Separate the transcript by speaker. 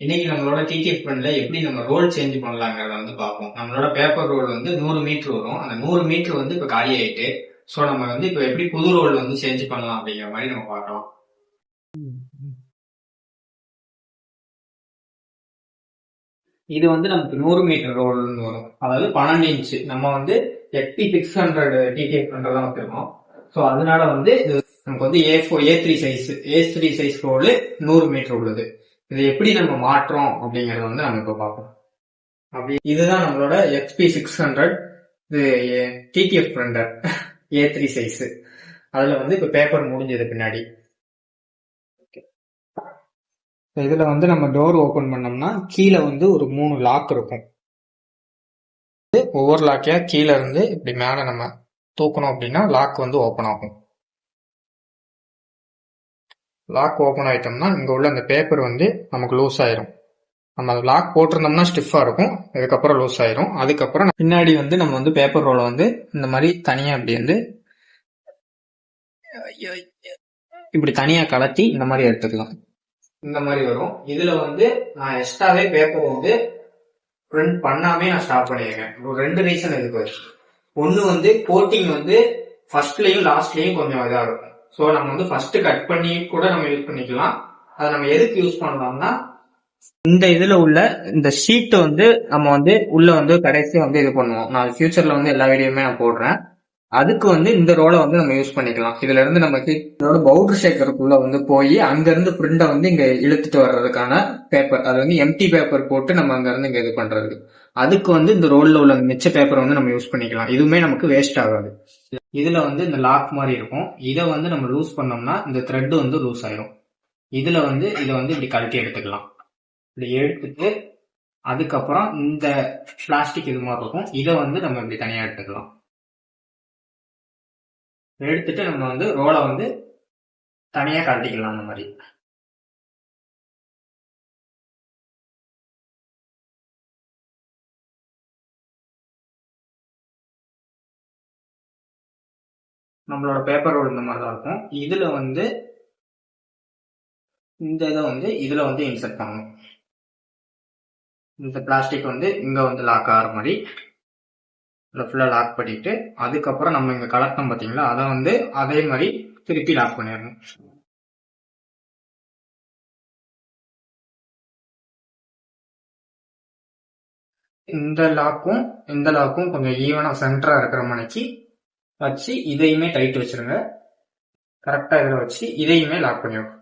Speaker 1: இன்னைக்கு நம்மளோட டிடிஎஃப் பிரிண்ட்ல எப்படி நம்ம ரோல் சேஞ்ச் பண்ணலாங்கிறத வந்து பார்ப்போம். நம்மளோட பேப்பர் ரோல் வந்து 100 மீட்டர் வரும். அந்த 100 மீட்டர் வந்து இப்போ காலி ஆயிட்டு, ஸோ நம்ம வந்து இப்போ எப்படி புது ரோல் வந்து சேஞ்ச் பண்ணலாம் அப்படிங்கிற மாதிரி நம்ம பார்க்கலாம். இது வந்து நமக்கு 100 மீட்டர் ரோல்னு வரும். அதாவது 12 இன்ச்சு. நம்ம வந்து XP600 டிடிஎஃப் பிரிண்டர் தான் வச்சிருக்கோம். ஸோ அதனால வந்து நமக்கு வந்து A3 size A3 size role 100 metre உள்ளது. இதை எப்படி நம்ம மாற்றோம் அப்படிங்கறத வந்து நம்ம இப்ப பார்ப்போம். அப்படி இதுதான் நம்மளோட XP600 இது டிடிஎஃப் பிரிண்டர் A3 சைஸ். அதுல வந்து இப்ப பேப்பர் முடிஞ்சது பின்னாடி. இதுல வந்து நம்ம டோர் ஓபன் பண்ணோம்னா கீழே வந்து ஒரு 3 லாக் இருக்கும். ஒவ்வொரு லாக்கையா கீழே இருந்து இப்படி மேல நம்ம தூக்கணும் அப்படின்னா லாக் வந்து ஓபன் ஆகும். லாக் ஓபன் ஆயிட்டோம்னா இங்க உள்ள அந்த பேப்பர் வந்து நமக்கு லூஸ் ஆயிரும். நம்ம லாக் போட்டிருந்தோம்னா ஸ்டிஃபா இருக்கும், இதுக்கப்புறம் லூஸ் ஆயிரும். அதுக்கப்புறம் பின்னாடி வந்து நம்ம வந்து பேப்பர் ரோலை வந்து இந்த மாதிரி தனியா அப்படி வந்து இப்படி தனியா கலத்தி இந்த மாதிரி எடுத்துக்கலாம். இந்த மாதிரி வரும். இதுல வந்து நான் எக்ஸ்ட்ராவே பேப்பர் வந்து பிரிண்ட் பண்ணாமே நான் ஸ்டாப் பண்ணியிருக்கேன். ஒரு 2 ரீசன் இருக்கு. ஒன்னு வந்து கோட்டிங் வந்து ஃபர்ஸ்ட்லயும் லாஸ்ட்லயும் கொஞ்சம் இதா இருக்கும். ஸோ நம்ம வந்து ஃபர்ஸ்ட் கட் பண்ணி கூட நம்ம யூஸ் பண்ணிக்கலாம். அதை நம்ம எதுக்கு யூஸ் பண்ணலாம்னா இந்த இதுல உள்ள இந்த ஷீட் வந்து நம்ம வந்து உள்ள வந்து கடைசி வந்து இது பண்ணுவோம். நான் ஃபியூச்சர்ல வந்து எல்லா வீடியோமே நான் போடுறேன். அதுக்கு வந்து இந்த ரோலை வந்து நம்ம யூஸ் பண்ணிக்கலாம். இதுல இருந்து நமக்கு இதோட பவுடர் ஷேக்கருக்குள்ள வந்து போய் அங்க இருந்து பிரிண்டை வந்து இங்க இழுத்துட்டு வர்றதுக்கான பேப்பர், அது வந்து எம்டி பேப்பர் போட்டு நம்ம அங்க இருந்து இங்க இது பண்றது. அதுக்கு வந்து இந்த ரோல்ல உள்ள மிச்ச பேப்பர் வந்து நம்ம யூஸ் பண்ணிக்கலாம். இதுவுமே நமக்கு வேஸ்ட் ஆகாது. இதுல வந்து இந்த லாக் மாதிரி இருக்கும். இதை வந்து நம்ம லூஸ் பண்ணோம்னா இந்த த்ரெட் வந்து லூஸ் ஆயிரும். இதுல வந்து இதை வந்து இப்படி கழட்டி எடுத்துக்கலாம். இப்படி எடுத்துட்டு அதுக்கப்புறம் இந்த பிளாஸ்டிக் இது மாதிரி இருக்கும், இதை வந்து நம்ம இப்படி தனியா எடுத்துக்கலாம். எடுத்துட்டு நம்ம வந்து ரோலை வந்து தனியா கழட்டிக்கலாம். அந்த மாதிரி நம்மளோட பேப்பர் ரோல் இந்த மாதிரி தான் இருக்கும். இதுல வந்து இந்த இதை வந்து இதுல வந்து இன்சர்ட் பண்ணணும். இந்த பிளாஸ்டிக் வந்து இங்க வந்து லாக் ஆகிற மாதிரி ஃபுல்லா லாக் பண்ணிட்டு அதுக்கப்புறம் நம்ம இங்க கலெக்டோம் பாத்தீங்களா, அதை வந்து அதே மாதிரி திருப்பி லாக் பண்ணிடணும். இந்த லாக்கும் கொஞ்சம் ஈவனா சென்டரா இருக்கிற மணிக்கு வச்சு இதையுமே டைட் வச்சிருங்க. கரெக்டா இதில் வச்சு இதையுமே லாக் பண்ணிடும்.